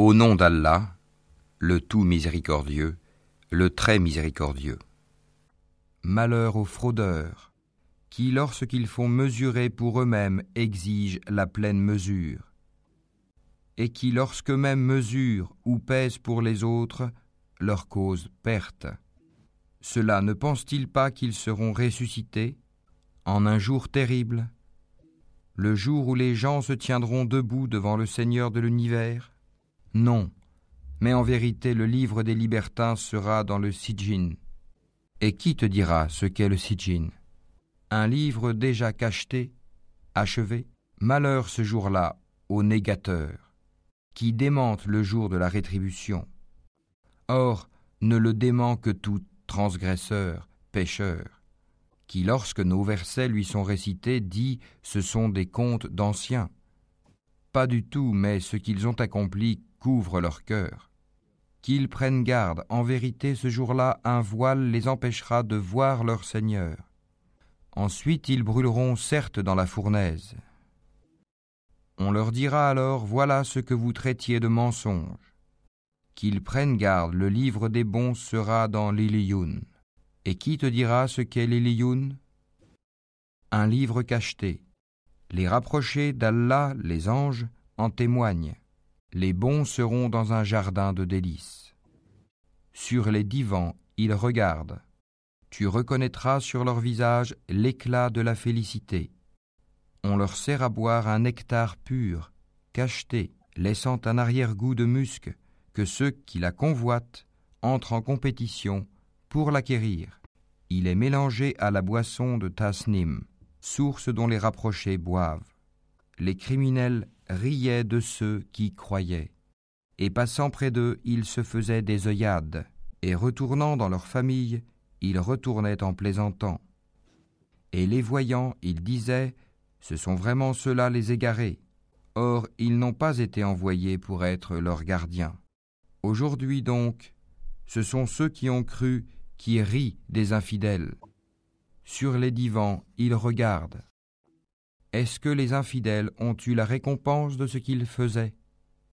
Au nom d'Allah, le tout miséricordieux, le très miséricordieux. Malheur aux fraudeurs, qui lorsqu'ils font mesurer pour eux-mêmes exigent la pleine mesure, et qui lorsqu'eux-mêmes mesurent ou pèsent pour les autres, leur causent perte. Cela ne pense-t-il pas qu'ils seront ressuscités en un jour terrible, le jour où les gens se tiendront debout devant le Seigneur de l'univers? Non, mais en vérité le livre des libertins sera dans le Sijjin. Et qui te dira ce qu'est le Sijjin? Un livre déjà cacheté, achevé? Malheur ce jour-là aux négateurs, qui démentent le jour de la rétribution. Or, ne le dément que tout transgresseur, pécheur, qui lorsque nos versets lui sont récités dit « ce sont des contes d'anciens ». Pas du tout, mais ce qu'ils ont accompli couvre leur cœur. Qu'ils prennent garde, en vérité ce jour-là un voile les empêchera de voir leur Seigneur. Ensuite ils brûleront certes dans la fournaise. On leur dira alors, voilà ce que vous traitiez de mensonge. Qu'ils prennent garde, le livre des bons sera dans l'Iliyun. Et qui te dira ce qu'est l'Iliyun? Un livre cacheté. Les rapprochés d'Allah, les anges, en témoignent. Les bons seront dans un jardin de délices. Sur les divans, ils regardent. Tu reconnaîtras sur leur visage l'éclat de la félicité. On leur sert à boire un nectar pur, cacheté, laissant un arrière-goût de musc, que ceux qui la convoitent entrent en compétition pour l'acquérir. Il est mélangé à la boisson de Tasnim, source dont les rapprochés boivent. Les criminels riaient de ceux qui croyaient, et passant près d'eux, ils se faisaient des œillades, et retournant dans leur famille, ils retournaient en plaisantant. Et les voyant, ils disaient, ce sont vraiment ceux-là les égarés. Or, ils n'ont pas été envoyés pour être leurs gardiens. Aujourd'hui donc, ce sont ceux qui ont cru qui rient des infidèles. Sur les divans, ils regardent. Est-ce que les infidèles ont eu la récompense de ce qu'ils faisaient?